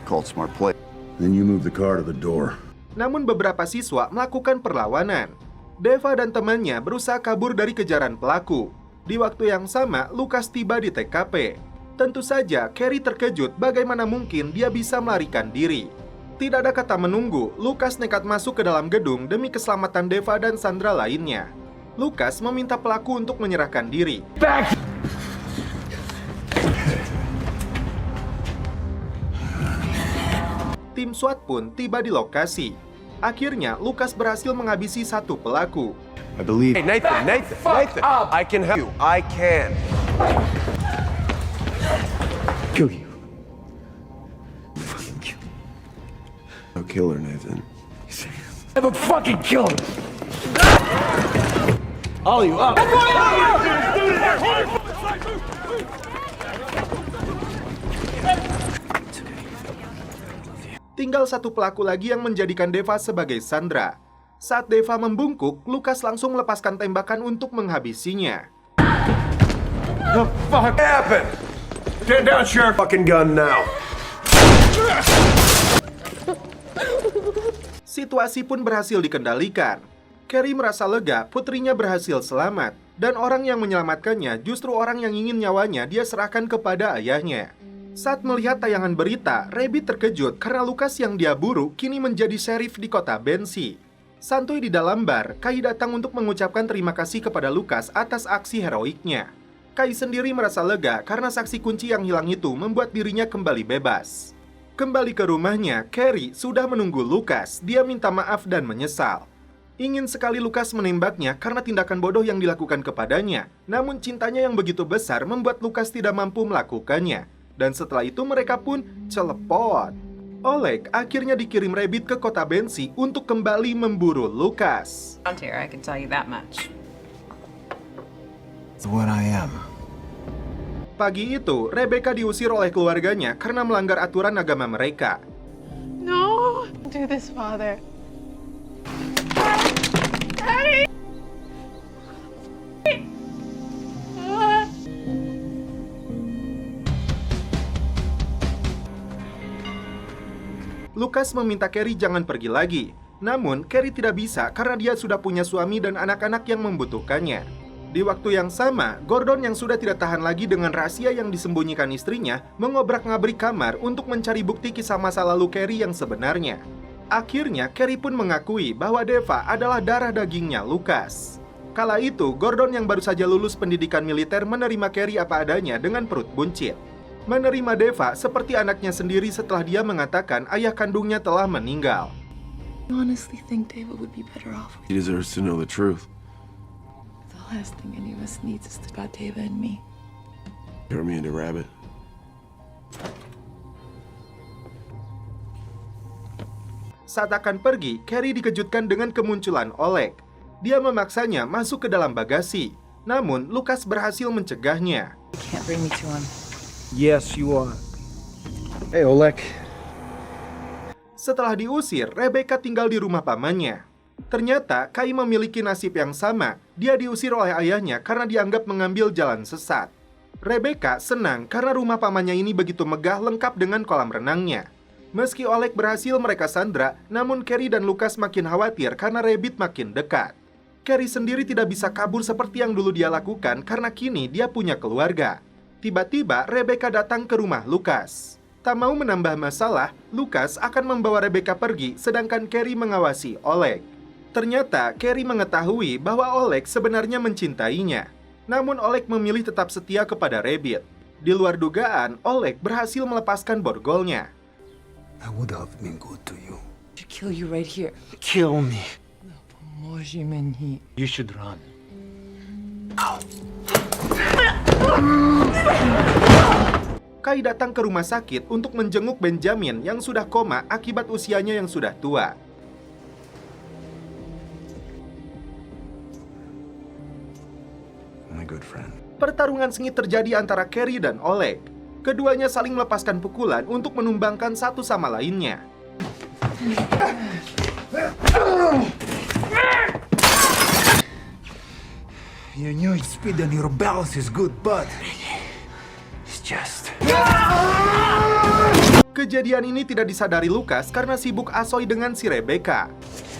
Called smart play. Then you move the car to the door. Namun beberapa siswa melakukan perlawanan. Deva dan temannya berusaha kabur dari kejaran pelaku. Di waktu yang sama, Lucas tiba di TKP. Tentu saja, Carrie terkejut bagaimana mungkin dia bisa melarikan diri. Tidak ada kata menunggu, Lucas nekat masuk ke dalam gedung demi keselamatan Deva dan Sandra lainnya. Lucas meminta pelaku untuk menyerahkan diri. Back. Tim SWAT pun tiba di lokasi. Akhirnya, Lucas berhasil menghabisi satu pelaku. I believe. Hey, Nathan, I can help you. I can. Kill you. Fucking kill. I'll kill her, Nathan. I have a fucking killer. All you up. Tinggal satu pelaku lagi yang menjadikan Deva sebagai Sandra. Saat Deva membungkuk, Lucas langsung melepaskan tembakan untuk menghabisinya. The fuck happened? Get down, Sheriff. Fucking gun now. Situasi pun berhasil dikendalikan. Carrie merasa lega putrinya berhasil selamat. Dan orang yang menyelamatkannya justru orang yang ingin nyawanya dia serahkan kepada ayahnya. Saat melihat tayangan berita, Rabbit terkejut karena Lucas yang dia buru kini menjadi sheriff di kota Bensi. Santuy di dalam bar, Kai datang untuk mengucapkan terima kasih kepada Lucas atas aksi heroiknya. Kai sendiri merasa lega karena saksi kunci yang hilang itu membuat dirinya kembali bebas. Kembali ke rumahnya, Carrie sudah menunggu Lucas. Dia minta maaf dan menyesal. Ingin sekali Lucas menembaknya karena tindakan bodoh yang dilakukan kepadanya. Namun cintanya yang begitu besar membuat Lucas tidak mampu melakukannya. Dan setelah itu mereka pun celepot. Oleg akhirnya dikirim Rabbit ke kota Bensi untuk kembali memburu Lucas. I can tell you that much. It's what I am. Pagi itu, Rebecca diusir oleh keluarganya karena melanggar aturan agama mereka. No, don't do this, Father. Daddy! Lucas meminta Carrie jangan pergi lagi. Namun, Carrie tidak bisa karena dia sudah punya suami dan anak-anak yang membutuhkannya. Di waktu yang sama, Gordon yang sudah tidak tahan lagi dengan rahasia yang disembunyikan istrinya, mengobrak-ngabrik kamar untuk mencari bukti kisah masa lalu Carrie yang sebenarnya. Akhirnya, Carrie pun mengakui bahwa Deva adalah darah dagingnya Lucas. Kala itu, Gordon yang baru saja lulus pendidikan militer menerima Carrie apa adanya dengan perut buncit. Menerima Deva seperti anaknya sendiri setelah dia mengatakan ayah kandungnya telah meninggal. I honestly think David would be better off. He deserves to know the truth. The last thing any of us needs is about David and me. Turn me into Rabbit. Saat akan pergi, Carrie dikejutkan dengan kemunculan Oleg. Dia memaksanya masuk ke dalam bagasi. Namun, Lucas berhasil mencegahnya. You can't bring me to him. Yes, you are. Hey, Oleg. Setelah diusir, Rebecca tinggal di rumah pamannya. Ternyata, Kai memiliki nasib yang sama. Dia diusir oleh ayahnya karena dianggap mengambil jalan sesat. Rebecca senang karena rumah pamannya ini begitu megah lengkap dengan kolam renangnya. Meski Oleg berhasil mereka sandra, namun Carrie dan Lucas makin khawatir karena Rabbit makin dekat. Carrie sendiri tidak bisa kabur seperti yang dulu dia lakukan karena kini dia punya keluarga. Tiba-tiba Rebecca datang ke rumah Lucas. Tak mau menambah masalah, Lucas akan membawa Rebecca pergi sedangkan Carrie mengawasi Oleg. Ternyata Carrie mengetahui bahwa Oleg sebenarnya mencintainya. Namun Oleg memilih tetap setia kepada Rabbit. Di luar dugaan, Oleg berhasil melepaskan borgolnya. I would have been good to you. To kill you right here. Kill me. You should run. Kai datang ke rumah sakit untuk menjenguk Benjamin yang sudah koma akibat usianya yang sudah tua. My good friend. Pertarungan sengit terjadi antara Carrie dan Oleg. Keduanya saling melepaskan pukulan untuk menumbangkan satu sama lainnya. You knew speed on your balance is good, but it's just... Kejadian ini tidak disadari Lucas karena sibuk asoy dengan si Rebecca.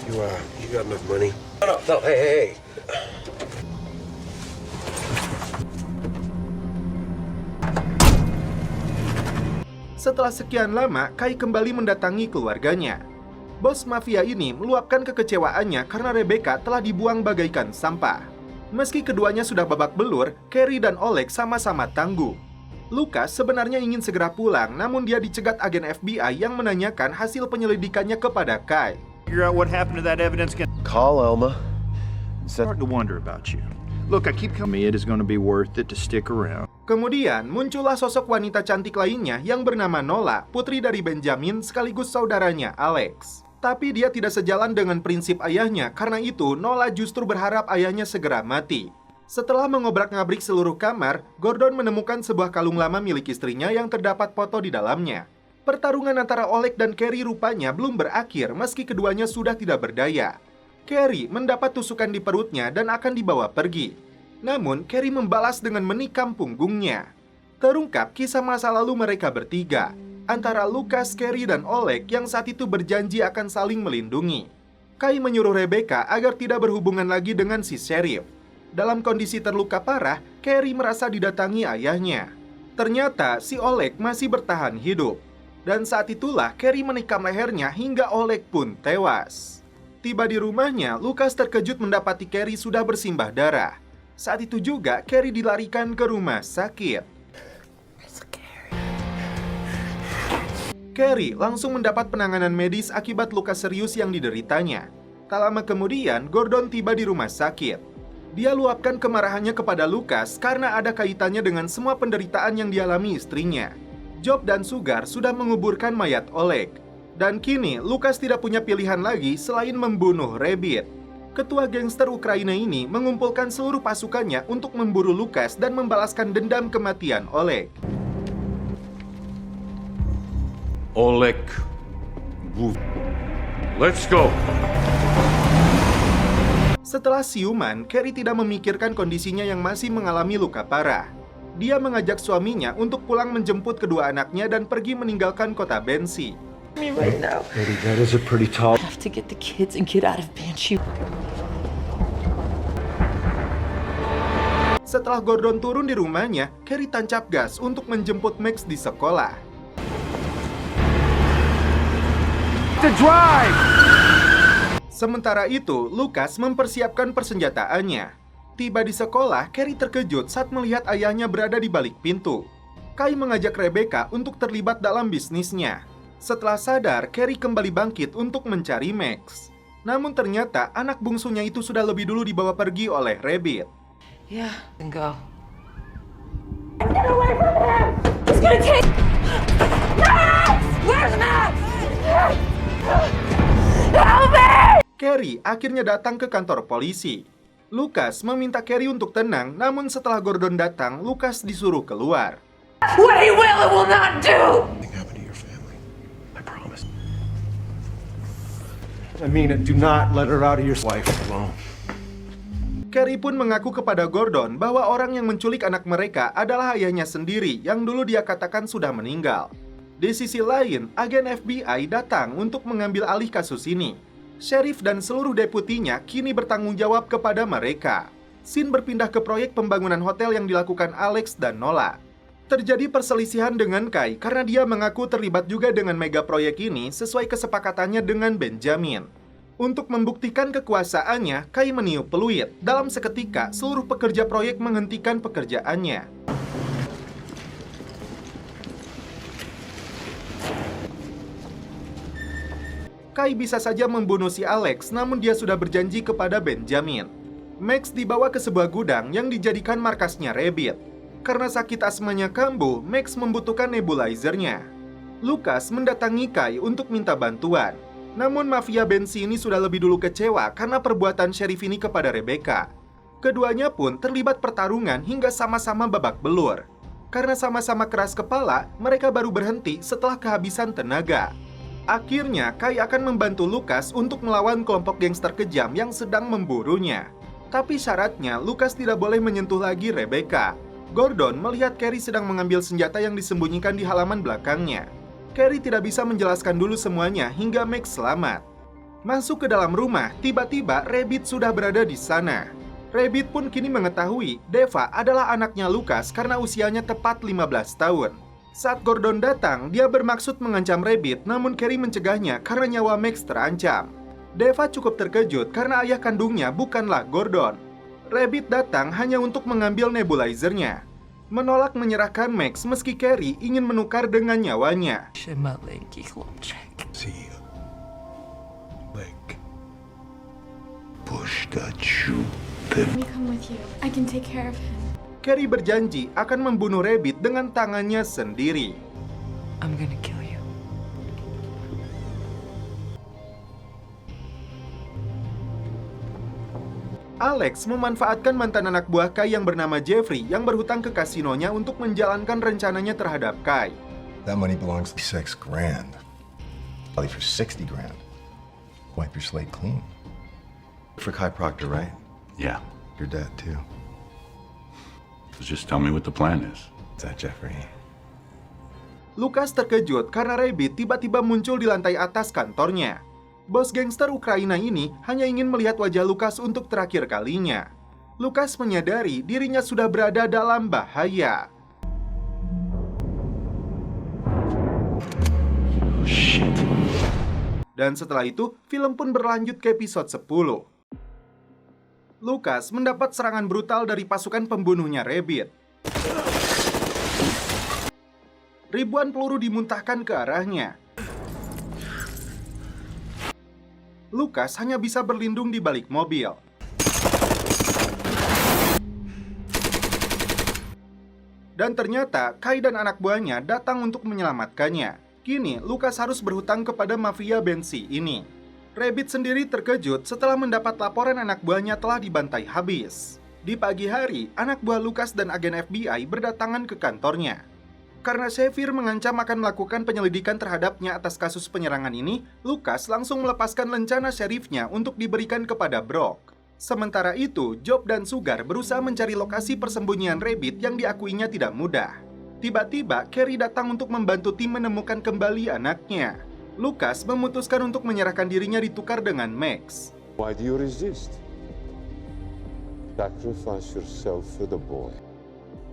You got enough money? No, hey. Setelah sekian lama, Kai kembali mendatangi keluarganya. Bos mafia ini meluapkan kekecewaannya karena Rebecca telah dibuang bagaikan sampah. Meski keduanya sudah babak belur, Carrie dan Oleg sama-sama tangguh. Lucas sebenarnya ingin segera pulang, namun dia dicegat agen FBI yang menanyakan hasil penyelidikannya kepada Kai. Figure out what happened to that evidence. Call Elma. Starting to wonder about you. Look, I keep coming. It is going to be worth it to stick around. Kemudian muncullah sosok wanita cantik lainnya yang bernama Nola, putri dari Benjamin sekaligus saudaranya Alex. Tapi dia tidak sejalan dengan prinsip ayahnya, karena itu Nola justru berharap ayahnya segera mati. Setelah mengobrak-ngabrik seluruh kamar, Gordon menemukan sebuah kalung lama milik istrinya yang terdapat foto di dalamnya. Pertarungan antara Oleg dan Carrie rupanya belum berakhir meski keduanya sudah tidak berdaya. Carrie mendapat tusukan di perutnya dan akan dibawa pergi. Namun, Carrie membalas dengan menikam punggungnya. Terungkap kisah masa lalu mereka bertiga, antara Lucas, Carrie, dan Oleg yang saat itu berjanji akan saling melindungi. Kai menyuruh Rebecca agar tidak berhubungan lagi dengan si sheriff. Dalam kondisi terluka parah, Carrie merasa didatangi ayahnya. Ternyata si Oleg masih bertahan hidup. Dan saat itulah Carrie menikam lehernya hingga Oleg pun tewas. Tiba di rumahnya, Lucas terkejut mendapati Carrie sudah bersimbah darah. Saat itu juga Carrie dilarikan ke rumah sakit. Carrie langsung mendapat penanganan medis akibat luka serius yang dideritanya. Tak lama kemudian, Gordon tiba di rumah sakit. Dia luapkan kemarahannya kepada Lucas karena ada kaitannya dengan semua penderitaan yang dialami istrinya. Job dan Sugar sudah menguburkan mayat Oleg. Dan kini, Lucas tidak punya pilihan lagi selain membunuh Rabbit. Ketua gangster Ukraina ini mengumpulkan seluruh pasukannya untuk memburu Lucas dan membalaskan dendam kematian Oleg. Oleg, move. Let's go. Setelah siuman, Carrie tidak memikirkan kondisinya yang masih mengalami luka parah. Dia mengajak suaminya untuk pulang menjemput kedua anaknya dan pergi meninggalkan kota Bensi. Right now. Eddie, that is a pretty tall... I have to get the kids and get out of Banshee. Setelah Gordon turun di rumahnya, Carrie tancap gas untuk menjemput Max di sekolah. To drive! Sementara itu, Lucas mempersiapkan persenjataannya. Tiba di sekolah, Carrie terkejut saat melihat ayahnya berada di balik pintu. Kai mengajak Rebecca untuk terlibat dalam bisnisnya. Setelah sadar, Carrie kembali bangkit untuk mencari Max. Namun ternyata anak bungsunya itu sudah lebih dulu dibawa pergi oleh Rabbit. Yeah, and go. Get away from him! He's gonna take... Max! Where's Max? Carrie akhirnya datang ke kantor polisi. Lucas meminta Carrie untuk tenang, namun setelah Gordon datang, Lucas disuruh keluar. What he will and will not do! Nothing happened to your family. I promise. I mean it. Do not let her out of your life alone. Carrie pun mengaku kepada Gordon bahwa orang yang menculik anak mereka adalah ayahnya sendiri yang dulu dia katakan sudah meninggal. Di sisi lain, agen FBI datang untuk mengambil alih kasus ini. Sheriff dan seluruh deputinya kini bertanggung jawab kepada mereka. Scene berpindah ke proyek pembangunan hotel yang dilakukan Alex dan Nola. Terjadi perselisihan dengan Kai karena dia mengaku terlibat juga dengan mega proyek ini sesuai kesepakatannya dengan Benjamin. Untuk membuktikan kekuasaannya, Kai meniup peluit. Dalam seketika, seluruh pekerja proyek menghentikan pekerjaannya. Kai bisa saja membunuh si Alex, namun dia sudah berjanji kepada Benjamin. Max dibawa ke sebuah gudang yang dijadikan markasnya Rabbit. Karena sakit asmanya kambuh, Max membutuhkan nebulizernya. Lucas mendatangi Kai untuk minta bantuan. Namun mafia bensin ini sudah lebih dulu kecewa karena perbuatan sheriff ini kepada Rebecca. Keduanya pun terlibat pertarungan hingga sama-sama babak belur. Karena sama-sama keras kepala, mereka baru berhenti setelah kehabisan tenaga. Akhirnya, Kai akan membantu Lucas untuk melawan kelompok gangster kejam yang sedang memburunya. Tapi syaratnya, Lucas tidak boleh menyentuh lagi Rebecca. Gordon melihat Carrie sedang mengambil senjata yang disembunyikan di halaman belakangnya. Carrie tidak bisa menjelaskan dulu semuanya hingga Max selamat. Masuk ke dalam rumah, tiba-tiba Rabbit sudah berada di sana. Rabbit pun kini mengetahui Deva adalah anaknya Lucas karena usianya tepat 15 tahun. Saat Gordon datang, dia bermaksud mengancam Rabbit, namun Carrie mencegahnya karena nyawa Max terancam. Deva cukup terkejut karena ayah kandungnya bukanlah Gordon. Rabbit datang hanya untuk mengambil nebulizernya. Menolak menyerahkan Max meski Carrie ingin menukar dengan nyawanya. See, leg. Push that shoe. Let me come with you. I can take care of him. Carrie berjanji akan membunuh Rabbit dengan tangannya sendiri. I'm gonna kill you. Alex memanfaatkan mantan anak buah Kai yang bernama Jeffrey yang berhutang ke kasinonya untuk menjalankan rencananya terhadap Kai. That money belongs to $6 grand. Probably for $60 grand. Wipe your slate clean. For Kai Proctor, right? Yeah. Your dad, too. Just tell me what the plan is. Is that Jeffrey? Lucas terkejut karena Rabbit tiba-tiba muncul di lantai atas kantornya. Bos gangster Ukraina ini hanya ingin melihat wajah Lucas untuk terakhir kalinya. Lucas menyadari dirinya sudah berada dalam bahaya. Dan setelah itu, film pun berlanjut ke episode 10. Lucas mendapat serangan brutal dari pasukan pembunuhnya Rabbit. Ribuan peluru dimuntahkan ke arahnya. Lucas hanya bisa berlindung di balik mobil. Dan ternyata Kai dan anak buahnya datang untuk menyelamatkannya. Kini Lucas harus berhutang kepada mafia bensin ini. Rabbit sendiri terkejut setelah mendapat laporan anak buahnya telah dibantai habis. Di pagi hari, anak buah Lucas dan agen FBI berdatangan ke kantornya. Karena Xavier mengancam akan melakukan penyelidikan terhadapnya atas kasus penyerangan ini, Lucas langsung melepaskan lencana sheriffnya untuk diberikan kepada Brock. Sementara itu, Job dan Sugar berusaha mencari lokasi persembunyian Rabbit yang diakuinya tidak mudah. Tiba-tiba, Carrie datang untuk membantu tim menemukan kembali anaknya. Lucas memutuskan untuk menyerahkan dirinya ditukar dengan Max. Why do you resist? Sacrifice yourself for the boy.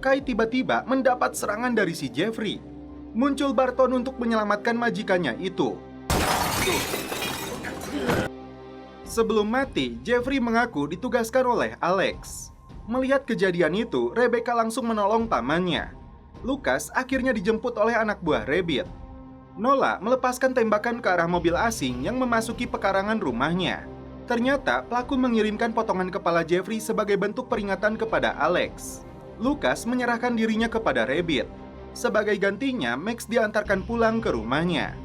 Kai tiba-tiba mendapat serangan dari si Jeffrey. Muncul Barton untuk menyelamatkan majikannya itu. Sebelum mati, Jeffrey mengaku ditugaskan oleh Alex. Melihat kejadian itu, Rebecca langsung menolong pamannya. Lucas akhirnya dijemput oleh anak buah Rabbit. Nola melepaskan tembakan ke arah mobil asing yang memasuki pekarangan rumahnya. Ternyata pelaku mengirimkan potongan kepala Jeffrey sebagai bentuk peringatan kepada Alex. Lucas menyerahkan dirinya kepada Rabbit. Sebagai gantinya, Max diantarkan pulang ke rumahnya.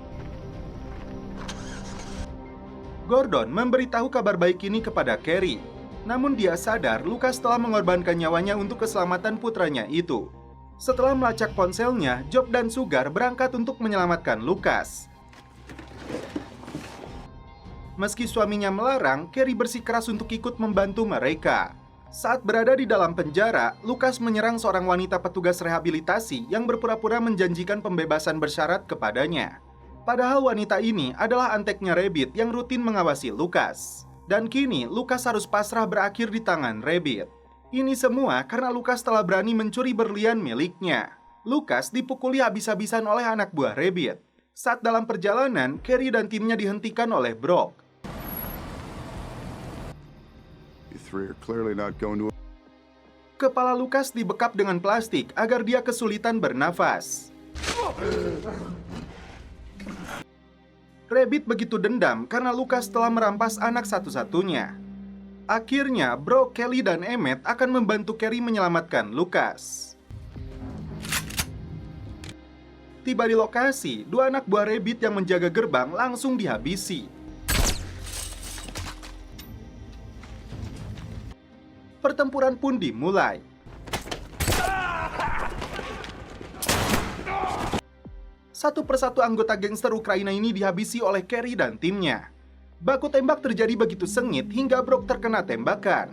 Gordon memberitahu kabar baik ini kepada Carrie. Namun dia sadar Lucas telah mengorbankan nyawanya untuk keselamatan putranya itu. Setelah melacak ponselnya, Job dan Sugar berangkat untuk menyelamatkan Lucas. Meski suaminya melarang, Carrie bersikeras untuk ikut membantu mereka. Saat berada di dalam penjara, Lucas menyerang seorang wanita petugas rehabilitasi yang berpura-pura menjanjikan pembebasan bersyarat kepadanya. Padahal wanita ini adalah anteknya Rabbit yang rutin mengawasi Lucas. Dan kini Lucas harus pasrah berakhir di tangan Rabbit. Ini semua karena Lucas telah berani mencuri berlian miliknya. Lucas dipukuli habis-habisan oleh anak buah Rabbit. Saat dalam perjalanan, Carrie dan timnya dihentikan oleh Brock. Kepala Lucas dibekap dengan plastik agar dia kesulitan bernafas. Rabbit begitu dendam karena Lucas telah merampas anak satu-satunya. Akhirnya, Brock, Kelly, dan Emmett akan membantu Carrie menyelamatkan Lucas. Tiba di lokasi, dua anak buah Rabbit yang menjaga gerbang langsung dihabisi. Pertempuran pun dimulai. Satu persatu anggota gangster Ukraina ini dihabisi oleh Carrie dan timnya. Baku tembak terjadi begitu sengit hingga Brock terkena tembakan.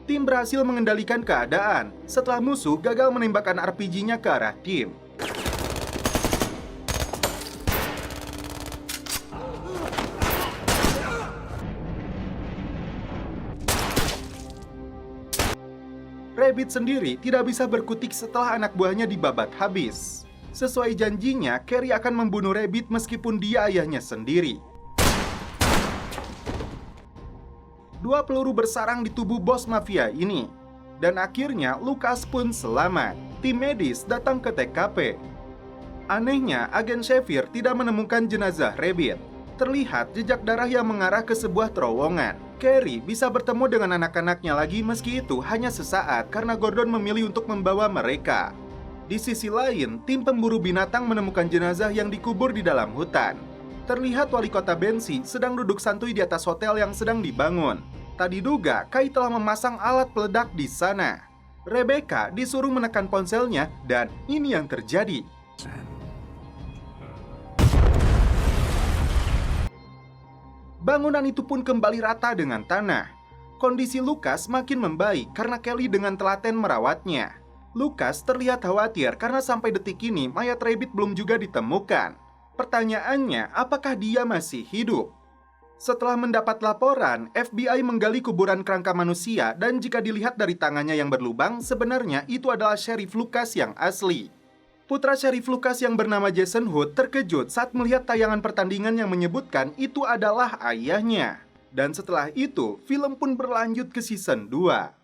Tim berhasil mengendalikan keadaan setelah musuh gagal menembakkan RPG-nya ke arah tim. Rabbit sendiri tidak bisa berkutik setelah anak buahnya dibabat habis. Sesuai janjinya, Carrie akan membunuh Rabbit meskipun dia ayahnya sendiri. Dua peluru bersarang di tubuh bos mafia ini. Dan akhirnya Lucas pun selamat. Tim medis datang ke TKP. Anehnya, agen Xavier tidak menemukan jenazah Rabbit. Terlihat jejak darah yang mengarah ke sebuah terowongan. Carrie bisa bertemu dengan anak-anaknya lagi meski itu hanya sesaat karena Gordon memilih untuk membawa mereka. Di sisi lain, tim pemburu binatang menemukan jenazah yang dikubur di dalam hutan. Terlihat wali kota Bensi sedang duduk santuy di atas hotel yang sedang dibangun. Tak diduga, Kai telah memasang alat peledak di sana. Rebecca disuruh menekan ponselnya dan ini yang terjadi. Bangunan itu pun kembali rata dengan tanah. Kondisi Lucas makin membaik karena Kelly dengan telaten merawatnya. Lucas terlihat khawatir karena sampai detik ini mayat Rabbit belum juga ditemukan. Pertanyaannya, apakah dia masih hidup? Setelah mendapat laporan, FBI menggali kuburan kerangka manusia dan jika dilihat dari tangannya yang berlubang, sebenarnya itu adalah Sheriff Lucas yang asli. Putra Sheriff Lucas yang bernama Jason Hood terkejut saat melihat tayangan pertandingan yang menyebutkan itu adalah ayahnya. Dan setelah itu, film pun berlanjut ke season 2.